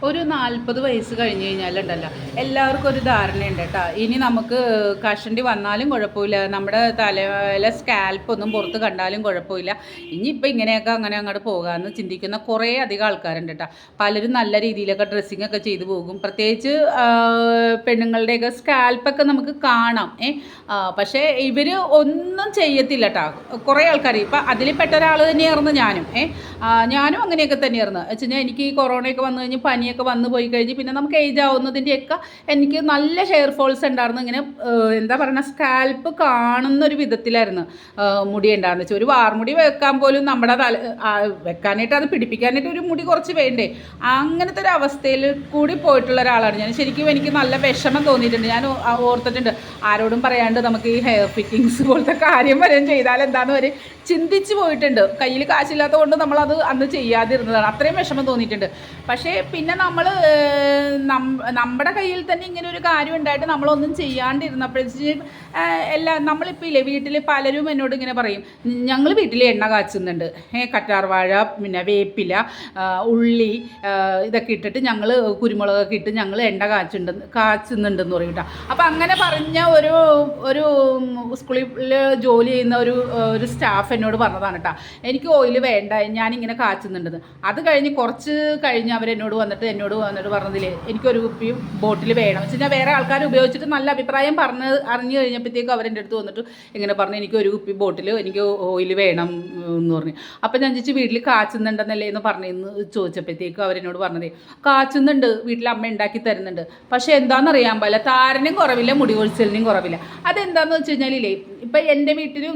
ഒരു 40 വയസ്സ് കഴിഞ്ഞ് കഴിഞ്ഞാലുണ്ടല്ലോ എല്ലാവർക്കും ഒരു ധാരണയുണ്ട് കേട്ടോ. ഇനി നമുക്ക് കഷണ്ടി വന്നാലും കുഴപ്പമില്ല, നമ്മുടെ തലയിലെ സ്കാൽപ്പ് ഒന്നും പുറത്ത് കണ്ടാലും കുഴപ്പമില്ല, ഇനിയിപ്പോൾ ഇങ്ങനെയൊക്കെ അങ്ങനെ അങ്ങോട്ട് പോകാമെന്ന് ചിന്തിക്കുന്ന കുറേ അധികം ആൾക്കാരുണ്ട് കേട്ടോ. പലരും നല്ല രീതിയിലൊക്കെ ഡ്രസ്സിങ് ഒക്കെ ചെയ്തു പോകും. പ്രത്യേകിച്ച് പെണ്ണുങ്ങളുടെയൊക്കെ സ്കാൽപ്പൊക്കെ നമുക്ക് കാണാം. പക്ഷേ ഇവർ ഒന്നും ചെയ്യത്തില്ല കേട്ടോ. കുറേ ആൾക്കാർ ഇപ്പം അതിൽ പെട്ട ഒരാൾ തന്നെയായിരുന്നു ഞാനും അങ്ങനെയൊക്കെ തന്നെയായിരുന്നു. വെച്ച് കഴിഞ്ഞാൽ എനിക്ക് ഈ കൊറോണയൊക്കെ വന്നു കഴിഞ്ഞ് പനിയൊക്കെ വന്നു പോയി കഴിഞ്ഞ് പിന്നെ നമുക്ക് ഏജ് ആവുന്നതിൻ്റെയൊക്കെ എനിക്ക് നല്ല ഹെയർ ഫോൾസ് ഉണ്ടായിരുന്നു. ഇങ്ങനെ എന്താ പറയുക, സ്കാൽപ്പ് കാണുന്നൊരു വിധത്തിലായിരുന്നു മുടി ഉണ്ടാകുന്ന വെച്ചാൽ ഒരു വാർമുടി വെക്കാൻ പോലും നമ്മുടെ വെക്കാനായിട്ട് അത് പിടിപ്പിക്കാനായിട്ട് ഒരു മുടി കുറച്ച് വേണ്ടേ, അങ്ങനത്തെ ഒരു അവസ്ഥയിൽ കൂടി പോയിട്ടുള്ള ഒരാളാണ് ഞാൻ. ശരിക്കും എനിക്ക് നല്ല വിഷമം തോന്നിയിട്ടുണ്ട്. ഞാൻ ഓർത്തിട്ടുണ്ട് ആരോടും പറയാണ്ട് നമുക്ക് ഈ ഹെയർ ഫിറ്റിങ്സ് പോലത്തെ കാര്യം വരെ ചെയ്താൽ എന്താണെന്ന് വരെ ചിന്തിച്ച് പോയിട്ടുണ്ട്. കയ്യിൽ കാശില്ലാത്തത് കൊണ്ട് നമ്മളത് അന്ന് ചെയ്യാതിരുന്നതാണ്. അത്രയും വിഷമം തോന്നിയിട്ടുണ്ട്. പക്ഷേ പിന്നെ നമ്മൾ നമ്മുടെ കയ്യിൽ തന്നെ ഇങ്ങനെ ഒരു കാര്യം ഉണ്ടായിട്ട് നമ്മളൊന്നും ചെയ്യാണ്ടിരുന്നപ്പോഴത്തേക്കും നമ്മളിപ്പോൾ ഇല്ലേ വീട്ടിൽ പലരും എന്നോട് ഇങ്ങനെ പറയും, ഞങ്ങൾ വീട്ടിൽ എണ്ണ കാച്ചുന്നുണ്ട്, കറ്റാർവാഴ, പിന്നെ വേപ്പില, ഉള്ളി ഇതൊക്കെ ഇട്ടിട്ട് ഞങ്ങൾ കുരുമുളകൊക്കെ ഇട്ട് ഞങ്ങൾ എണ്ണ കാച്ചുന്നുണ്ടെന്ന് പറയും കേട്ടോ. അപ്പോൾ അങ്ങനെ പറഞ്ഞ ഒരു സ്കൂളിൽ ജോലി ചെയ്യുന്ന ഒരു സ്റ്റാഫ് എന്നോട് പറഞ്ഞതാണ് കേട്ടോ, എനിക്ക് ഓയിൽ വേണ്ട, ഞാനിങ്ങനെ കാച്ചുന്നുണ്ടെന്ന്. അത് കഴിഞ്ഞ് കുറച്ച് കഴിഞ്ഞ് അവരെന്നോട് വന്നിട്ട് പറഞ്ഞതില്ലേ എനിക്കൊരു കുപ്പി ബോട്ടിൽ വേണം വെച്ച് കഴിഞ്ഞാൽ വേറെ ആൾക്കാർ ഉപയോഗിച്ചിട്ട് നല്ല അഭിപ്രായം അറിഞ്ഞു കഴിഞ്ഞപ്പോഴത്തേക്കും അവരെൻ്റെ അടുത്ത് വന്നിട്ട് ഇങ്ങനെ പറഞ്ഞു എനിക്കൊരു കുപ്പി ബോട്ടിൽ എനിക്ക് ഓയിൽ വേണം എന്ന് പറഞ്ഞു. അപ്പം ഞാൻ ചോദിച്ചു വീട്ടിൽ കാച്ചുന്നുണ്ടെന്നല്ലേ എന്ന് പറഞ്ഞെന്ന് ചോദിച്ചപ്പോഴത്തേക്കും അവരെന്നോട് പറഞ്ഞതേ കാച്ചുന്നുണ്ട്, വീട്ടിൽ അമ്മ ഉണ്ടാക്കി തരുന്നുണ്ട്, പക്ഷേ എന്താണെന്നറിയാൻ പാടില്ല, താരനും കുറവില്ല, മുടി കൊഴിച്ചിലിനും കുറവില്ല. അതെന്താണെന്ന് വെച്ച് കഴിഞ്ഞാലില്ലേ ഇപ്പം എൻ്റെ വീട്ടിലും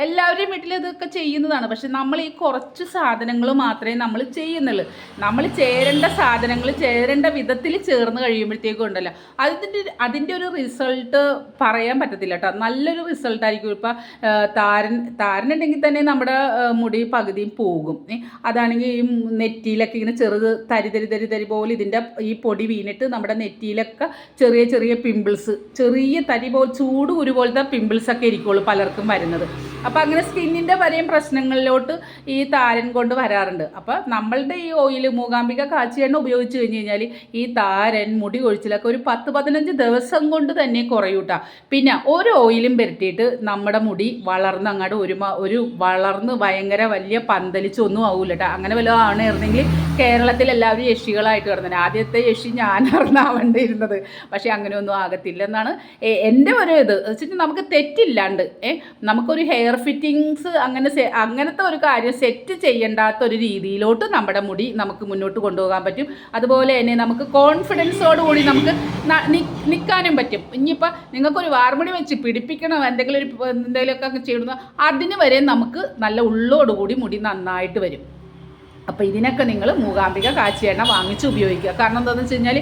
എല്ലാവരുടെയും വീട്ടിൽ ഇതൊക്കെ ചെയ്യുന്നതാണ്. പക്ഷെ നമ്മൾ ഈ കുറച്ച് സാധനങ്ങൾ മാത്രമേ നമ്മൾ ചെയ്യുന്നുള്ളൂ. നമ്മൾ ചേരേണ്ട സാധനങ്ങൾ ചേരേണ്ട വിധത്തിൽ ചേർന്ന് കഴിയുമ്പോഴത്തേക്കും ഉണ്ടല്ലോ അതിൻ്റെ ഒരു റിസൾട്ട് പറയാൻ പറ്റത്തില്ല കേട്ടോ. നല്ലൊരു റിസൾട്ടായിരിക്കും. ഇപ്പം താരനുണ്ടെങ്കിൽ തന്നെ നമ്മുടെ മുടി പകുതിയും പോകും. അതാണെങ്കിൽ ഈ നെറ്റിയിലൊക്കെ ഇങ്ങനെ തരി പോലെ ഇതിൻ്റെ ഈ പൊടി വീണിട്ട് നമ്മുടെ നെറ്റിയിലൊക്കെ ചെറിയ ചെറിയ പിമ്പിൾസ്, ചെറിയ തരി പോലെ ചൂട് കുരു പോലത്തെ പിമ്പിൾസൊക്കെ ഇരിക്കുള്ളൂ പലർക്കും വരുന്നത്. അപ്പോൾ അങ്ങനെ സ്കിന്നിൻ്റെ വരെയും പ്രശ്നങ്ങളിലോട്ട് ഈ താരൻ കൊണ്ട് വരാറുണ്ട്. അപ്പോൾ നമ്മളുടെ ഈ ഓയിൽ മൂകാംബിക കാച്ചി എണ്ണ ഉപയോഗിച്ച് കഴിഞ്ഞ് കഴിഞ്ഞാൽ ഈ താരൻ, മുടി കൊഴിച്ചിലൊക്കെ ഒരു 10-15 ദിവസം കൊണ്ട് തന്നെ കുറയൂട്ടാ. പിന്നെ ഒരു ഓയിലും പുരട്ടിയിട്ട് നമ്മുടെ മുടി വളർന്ന് അങ്ങോട്ട് വളർന്ന് ഭയങ്കര വലിയ പന്തലിച്ചൊന്നും ആവില്ല കേട്ടോ. അങ്ങനെ വല്ലതും ആണെന്നുണ്ടെങ്കിൽ കേരളത്തിൽ എല്ലാവരും യക്ഷികളായിട്ട് കിടന്നത്. ആദ്യത്തെ യക്ഷി ഞാനാവേണ്ടിയിരുന്നത്. പക്ഷേ അങ്ങനെയൊന്നും ആകത്തില്ലെന്നാണ് എൻ്റെ ഒരു ഇത് വെച്ചിട്ട് നമുക്ക് തെറ്റില്ലാണ്ട് നമുക്കൊരു ഹെയർ ഫിറ്റിങ്സ് അങ്ങനത്തെ ഒരു കാര്യം സെറ്റ് ചെയ്യേണ്ടാത്ത ഒരു രീതിയിലോട്ട് നമ്മുടെ മുടി നമുക്ക് മുന്നോട്ട് കൊണ്ടുപോകാൻ പറ്റും. അതുപോലെ തന്നെ നമുക്ക് കോൺഫിഡൻസോടുകൂടി നമുക്ക് നിൽക്കാനും പറ്റും. ഇനിയിപ്പോൾ നിങ്ങൾക്കൊരു വാർമുടി വെച്ച് പിടിപ്പിക്കണം, എന്തെങ്കിലുമൊക്കെ ചെയ്യണം, അതിന് വരെ നമുക്ക് നല്ല ഉള്ളോടുകൂടി മുടി നന്നായിട്ട് വരും. അപ്പോൾ ഇതിനൊക്കെ നിങ്ങൾ മൂകാംബിക കാച്ചി എണ്ണ വാങ്ങിച്ച് ഉപയോഗിക്കുക. കാരണം എന്താണെന്ന് വെച്ച് കഴിഞ്ഞാൽ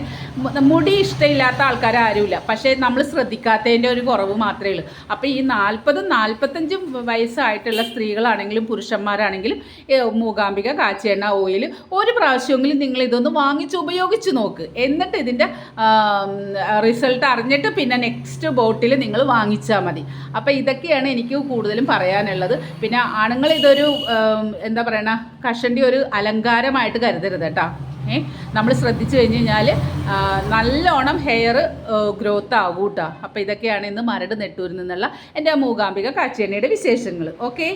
മുടി ഇഷ്ടമില്ലാത്ത ആൾക്കാരാരുമില്ല, പക്ഷേ നമ്മൾ ശ്രദ്ധിക്കാത്തതിൻ്റെ ഒരു കുറവ് മാത്രമേ ഉള്ളൂ. അപ്പോൾ ഈ 40-45 വയസ്സായിട്ടുള്ള സ്ത്രീകളാണെങ്കിലും പുരുഷന്മാരാണെങ്കിലും മൂകാംബിക കാച്ചി എണ്ണ ഓയിൽ ഒരു പ്രാവശ്യമെങ്കിലും നിങ്ങൾ ഇതൊന്ന് വാങ്ങിച്ച് ഉപയോഗിച്ച് നോക്ക്. എന്നിട്ട് ഇതിൻ്റെ റിസൾട്ട് അറിഞ്ഞിട്ട് പിന്നെ നെക്സ്റ്റ് ബോട്ടിൽ നിങ്ങൾ വാങ്ങിച്ചാൽ മതി. അപ്പോൾ ഇതൊക്കെയാണ് എനിക്ക് കൂടുതലും പറയാനുള്ളത്. പിന്നെ ആണുങ്ങൾ ഇതൊരു എന്താ പറയണ കഷണ്ടി ഒരു അലങ്കാരമായിട്ട് കരുതരുത് കേട്ടോ. നമ്മൾ ശ്രദ്ധിച്ചു കഴിഞ്ഞ് കഴിഞ്ഞാൽ നല്ലോണം ഹെയർ ഗ്രോത്ത് ആകും കേട്ടോ. അപ്പോൾ ഇതൊക്കെയാണ് ഇന്ന് മരട് നെട്ടൂരിൽ നിന്നുള്ള എൻ്റെ മൂകാംബിക കാച്ചിയെണ്ണയുടെ വിശേഷങ്ങൾ. ഓക്കെ.